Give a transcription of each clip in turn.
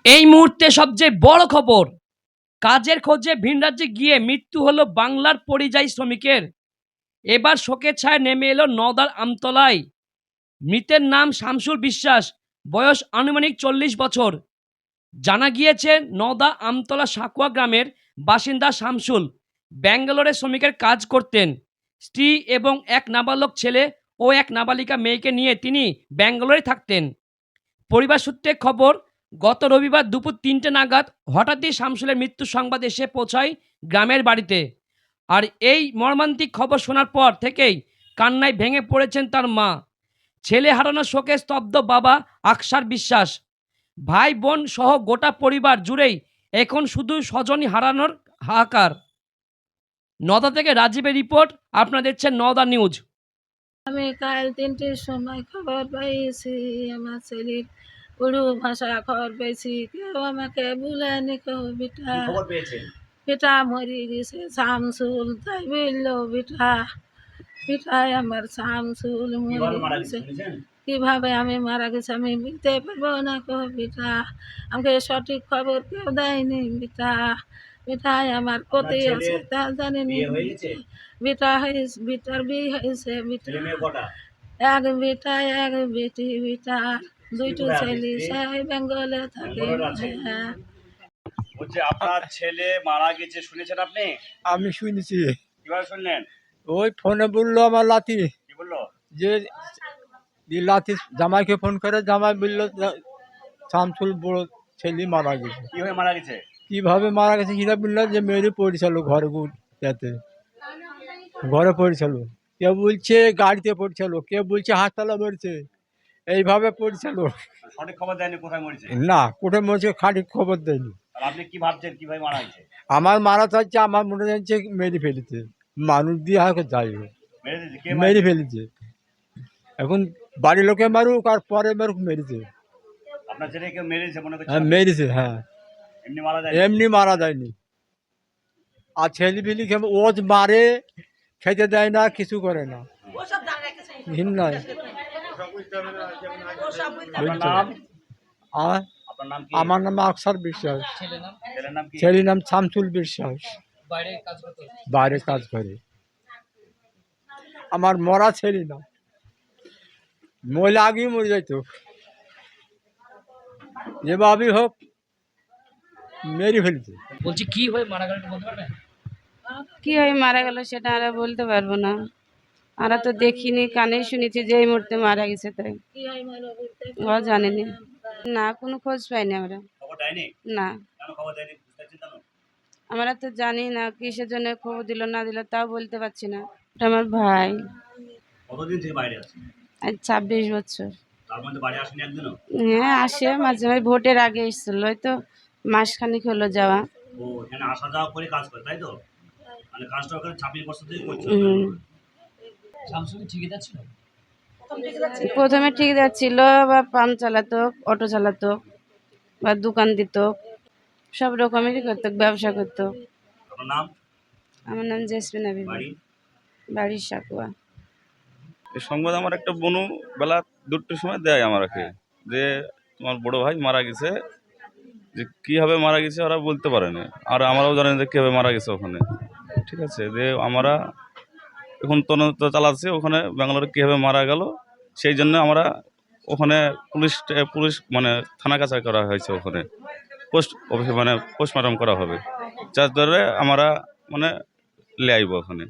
এই মুহূর্তে সবচেয়ে বড় খবর, কাজের খোঁজে ভিন রাজ্যে গিয়ে মৃত্যু হলো বাংলার পরিযায়ী শ্রমিকের। এবার শোকের ছায়া নেমে এলো নওদার আমতলায়। মৃতের নাম শামসুল বিশ্বাস, বয়স আনুমানিক 40 বছর। জানা গিয়েছে নওদা আমতলা সাকুয়া গ্রামের বাসিন্দা শামসুল ব্যাঙ্গালোরে শ্রমিকের কাজ করতেন। স্ত্রী এবং এক নাবালক ছেলে ও এক নাবালিকা মেয়েকে নিয়ে তিনি ব্যাঙ্গালোরে থাকতেন। পরিবার সূত্রে খবর, গত রবিবার দুপুর 3টে নাগাদ হঠাৎই শামসুলের মৃত্যুর সংবাদ এসে পৌঁছায় গ্রামের বাড়িতে। আর এই মর্মান্তিক খবর শোনার পর থেকেই কান্নায় ভেঙে পড়েছেন তার মা। ছেলে হারানোর শোকে স্তব্ধ বাবা আকসার বিশ্বাস। ভাই বোন সহ গোটা পরিবার জুড়েই এখন শুধু স্বজনই হারানোর হাহাকার। নওদা থেকে রাজীবের রিপোর্ট, আপনারা দেখছেন নওদা নিউজ। আমি কাল 3টের সময় খবর পেয়েছি, আমার ছেলের উড়ু ভাষা খবর পেয়েছি। কেউ আমাকে বলেনি, কেউ বিটা বিটা মরি গেছে শামসুল, তাই বললো বিটা বিটায় আমার শামসুল মরি গেছে। কিভাবে আমি মারা গেছে আমি বলতে পারবো না, কেউ বিটা আমাকে সঠিক খবর কেউ দেয়নি। বিটা বিটায় আমার ক্ষতি আছে তা জানিনি। বিটা হয়েছে, বিটার বিয়ে হয়েছে, বিটা এক বিটা এক বেটি, বিটার দুইটো ছেলে সেই বেঙ্গলে থাকে। হ্যাঁ, বলছে আপনার ছেলে মারা গেছে, শুনেছেন আপনি? আমি শুনেছি। কিভাবে শুনলেন? ওই ফোনে বললো আমার লাতি, কি বললো? যে লাতি জামাইকে ফোন করে, জামাই বললো শামসুল বড় ছেলে মারা গেছে। কিভাবে মারা গেছে? কিভাবে মারা গেছে সেটা বললো যে মেরে পড়েছিল ঘরে, যাতে ঘরে পড়েছিল। কেউ বলছে গাড়িতে পড়ছিল, কেউ বলছে হাসপাতালে মরেছে, এইভাবে পড়ছিল। সঠিক খবর দেয়নি কোথায় মরেছে? না, কোথায় মরেছে খাটিক খবর দেয়নি। আর আপনি কি ভাবছেন কিভাবে মারা গেছে? আমার মারা চাচ্ছে, আমার মনে যাচ্ছে মেরে ফেলেছে, মানুষ দিয়ে হাঁকে যাই মেরে দিয়েছে? কে মেরে ফেলেছে। এখন বাড়ির লোকে মারুক আর পরে মারুক, মেরেছে। আপনার ছেলে কেউ মেরেছে মনে করছেন? হ্যাঁ মেরেছে, হ্যাঁ। এমনি মারা যায়? এমনি মারা যায়নি। আর ছেলে ফেলি ওজ মারে, খেতে দেয় না, কিছু করে না, ঘিন নয়। আপনার নাম? আর আপনার নাম কি? আমার নাম আকসার বিশ্বাস, ছেলের নাম কি? ছেলের নাম শামসুল বিশ্বাস, বাইরে কাজ করে। আমার মরা ছেলে না, মহিলা আগেই মরে যাইতো, যেভাবেই হোক মেরে ফেলছে। বলছি কি হয়ে মারা গেল বলতে পারবেন? কি হয়ে মারা গেল সেটা আমরা বলতে পারবো না, আমরা তো দেখিনি, কানে শুনেছি যে এই মুহূর্তে মারা গেছে, তাই কি হয় মারা বলতে ও জানেনি। না, কোনো খোঁজ পাইনি আমরা। খবর দেয়নি? না, কেন খবর দেয়নি বুঝতে পারছেন কেন? আমরা তো জানি না কিসের জন্য খবর দিল না দিল, তাও বলতে পারছি না। এটা আমার ভাই, কতদিন থেকে বাইরে আছে? আজ 26 বছর। তার মধ্যে বাড়ি আসেনি একদিনও? হ্যাঁ, আসে মাঝে মাঝে, ভোটের আগে এসেছিল, হয়তো মাসখানেক হলো যাওয়া। ও এখানে আসা যাওয়া করে কাজ করে তাই তো? মানে কাজটা ওখানে 26 বছর থেকে করছে? শামসুল ঠিকাদার ছিল? প্রথমে ঠিক যাচ্ছিল, বা পাম্প চালাতো, অটো চালাতো, বা দোকান দিত, সব রকমেরই করতো, ব্যবসা করতো। আপনার নাম? আমার নাম জেসমিনা বিবি, বাড়ি? বাড়ির সাকুয়া। এই সংবাদ আমার একটা বনু বেলা 2টার সময় দেয় আমাকে, যে তোমার বড় ভাই মারা গেছে। যে কীভাবে মারা গেছে ওরা বলতে পারেনি, আর আমরাও জানি যে কীভাবে মারা গেছে ওখানে। ঠিক আছে, যে আমরা এখন তদন্ত চালাচ্ছি ওখানে ব্যাঙ্গালোরে কীভাবে মারা গেল, সেই জন্য আমরা ওখানে পুলিশ মানে থানা কাছারি করা হয়েছে, ওখানে পোস্ট অফিসে মানে পোস্টমর্টম করা হবে, যার ধরে আমরা মানে লে আইব ওখানে।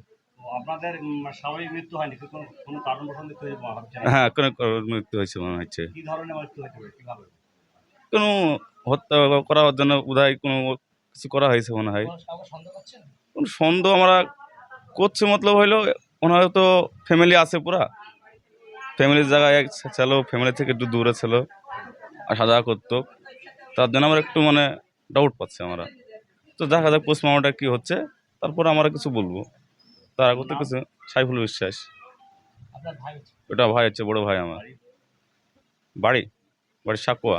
আপনাদের স্বাভাবিক মৃত্যু হয়নি, কোনো কোনো কারণ বশত মৃত্যু হয়েছে ভাবছেন? হ্যাঁ, কোনো মৃত্যু হয়েছে মনে হচ্ছে। কি ধরনের মৃত্যু হয়েছে কিভাবে? কোনো হত্যা করার জন্য বোধহয় কোনো কিছু করা হয়েছে মনে হয়। কোনো সন্দেহ আমরা করছে, মতলব হইলো ওনার তো ফ্যামিলি আছে, পুরা ফ্যামিলির জায়গায় এক ছিল, ফ্যামিলি থেকে একটু দূরে ছিল, আসা যাওয়া করতো, তার জন্য আমরা একটু মানে ডাউট পাচ্ছি আমরা। তো দেখা যাক পোস্টমর্টমটা কী হচ্ছে, তারপর আমরা কিছু বলবো। তার আগে তো কিছু। সাইফুল বিশ্বাস। ওটা ভাই হচ্ছে, বড় ভাই আমার। বাড়ি বাড়ি সাকুয়া।